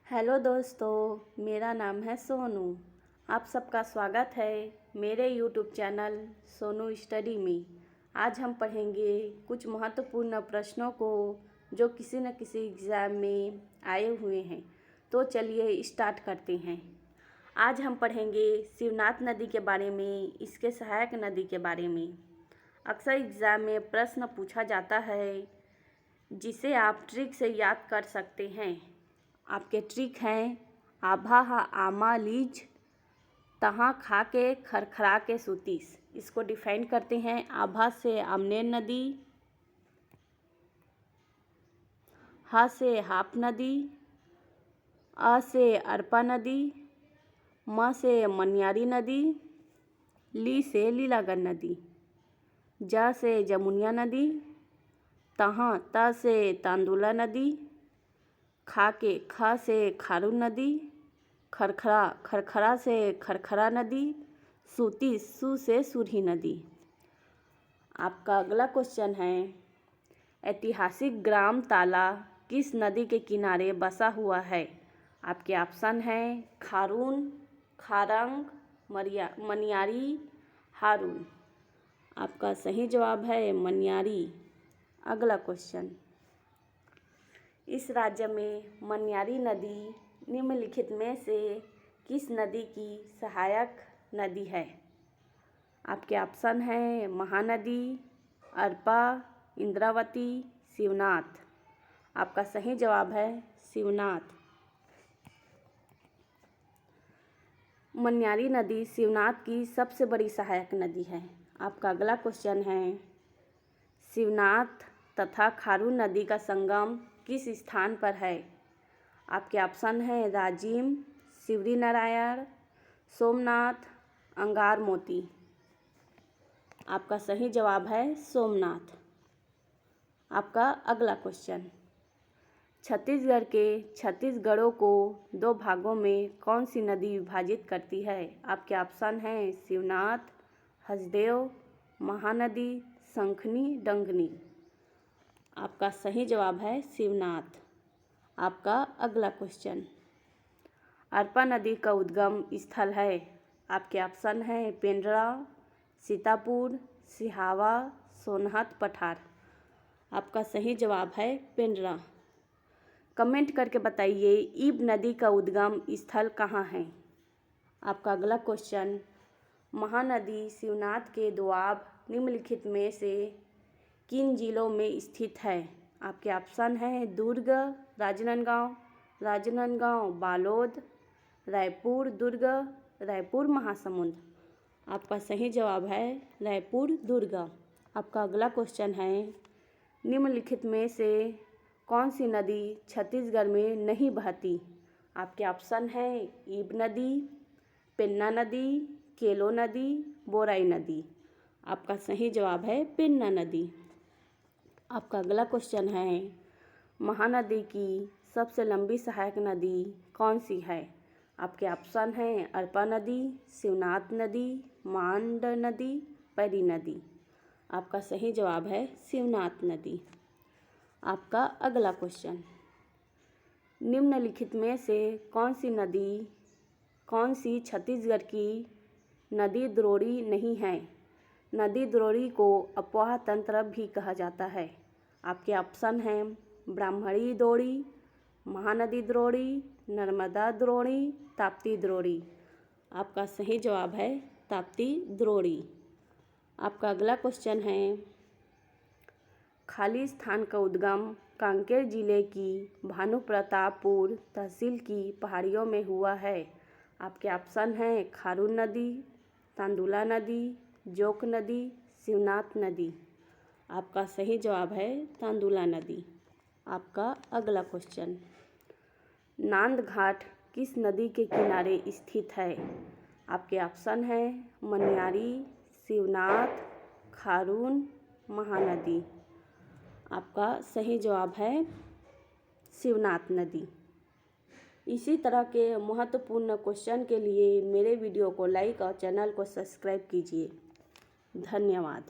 Hello दोस्तों, मेरा नाम है सोनू। आप सबका स्वागत है मेरे यूट्यूब चैनल सोनू स्टडी में। आज हम पढ़ेंगे कुछ महत्वपूर्ण प्रश्नों को जो किसी न किसी एग्ज़ाम में आए हुए हैं। तो चलिए स्टार्ट करते हैं। आज हम पढ़ेंगे शिवनाथ नदी के बारे में, इसके सहायक नदी के बारे में। अक्सर एग्ज़ाम में प्रश्न पूछा जाता है जिसे आप ट्रिक से याद कर सकते हैं। आपके ट्रिक हैं आभा आमा लीज तहाँ खा के खरखरा के सुतीस। इसको डिफाइन करते हैं। आभा से आमनेर नदी, हा से हाप नदी, अ से अरपा नदी, म से मनियारी नदी, ली से लीलागढ़ नदी, ज से जमुनिया नदी, तहाँ त से तांदुला नदी, ख से खारून नदी, खरखरा से खरखरा नदी, सूती सू से सूरी नदी। आपका अगला क्वेश्चन है ऐतिहासिक ग्राम ताला किस नदी के किनारे बसा हुआ है। आपके ऑप्शन हैं खारून, खारंग, मनियारी, हारून। आपका सही जवाब है मनियारी। अगला क्वेश्चन, इस राज्य में मनियारी नदी निम्नलिखित में से किस नदी की सहायक नदी है। आपके ऑप्शन हैं महानदी, अरपा, इंद्रावती, शिवनाथ। आपका सही जवाब है शिवनाथ। मनियारी नदी शिवनाथ की सबसे बड़ी सहायक नदी है। आपका अगला क्वेश्चन है शिवनाथ तथा खारून नदी का संगम किस स्थान पर है। आपके ऑप्शन हैं राजिम, शिवरी नारायण, सोमनाथ, अंगार मोती। आपका सही जवाब है सोमनाथ। आपका अगला क्वेश्चन, छत्तीसगढ़ के छत्तीसगढ़ों को दो भागों में कौन सी नदी विभाजित करती है। आपके ऑप्शन हैं शिवनाथ, हसदेव, महानदी, शंखनी, डंगनी। आपका सही जवाब है शिवनाथ। आपका अगला क्वेश्चन, अरपा नदी का उद्गम स्थल है। आपके ऑप्शन हैं पेंड्रा, सीतापुर, सिहावा, सोनहत, पठार। आपका सही जवाब है पेंड्रा। कमेंट करके बताइए ईब नदी का उद्गम स्थल कहाँ है। आपका अगला क्वेश्चन, महानदी शिवनाथ के दोआब निम्नलिखित में से किन जिलों में स्थित है। आपके ऑप्शन हैं दुर्ग, राजनांदगांव, बालोद, रायपुर दुर्ग, रायपुर महासमुंद। आपका सही जवाब है रायपुर दुर्ग। आपका अगला क्वेश्चन है निम्नलिखित में से कौन सी नदी छत्तीसगढ़ में नहीं बहती। आपके ऑप्शन हैं ईब नदी, पेन्ना नदी, केलो नदी, बोराई नदी। आपका सही जवाब है पेन्ना नदी। आपका अगला क्वेश्चन है महानदी की सबसे लंबी सहायक नदी कौन सी है। आपके ऑप्शन हैं अरपा नदी, शिवनाथ नदी, मांड नदी, पैरी नदी। आपका सही जवाब है शिवनाथ नदी। आपका अगला क्वेश्चन, निम्नलिखित में से कौन सी छत्तीसगढ़ की नदी द्रोणी नहीं है। नदी द्रोणी को अपवाह तंत्र भी कहा जाता है। आपके ऑप्शन हैं ब्राह्मणी द्रोणी, महानदी द्रोणी, नर्मदा द्रोणी, ताप्ती द्रोणी। आपका सही जवाब है ताप्ती द्रोणी। आपका अगला क्वेश्चन है खाली स्थान का उद्गम कांकेर जिले की भानुप्रतापपुर तहसील की पहाड़ियों में हुआ है। आपके ऑप्शन हैं खारून नदी, तांदुला नदी, जोक नदी, शिवनाथ नदी। आपका सही जवाब है तांदुला नदी। आपका अगला क्वेश्चन, नांद घाट किस नदी के किनारे स्थित है। आपके ऑप्शन हैं मनियारी, शिवनाथ, खारून, महानदी। आपका सही जवाब है शिवनाथ नदी। इसी तरह के महत्वपूर्ण क्वेश्चन के लिए मेरे वीडियो को लाइक और चैनल को सब्सक्राइब कीजिए। धन्यवाद।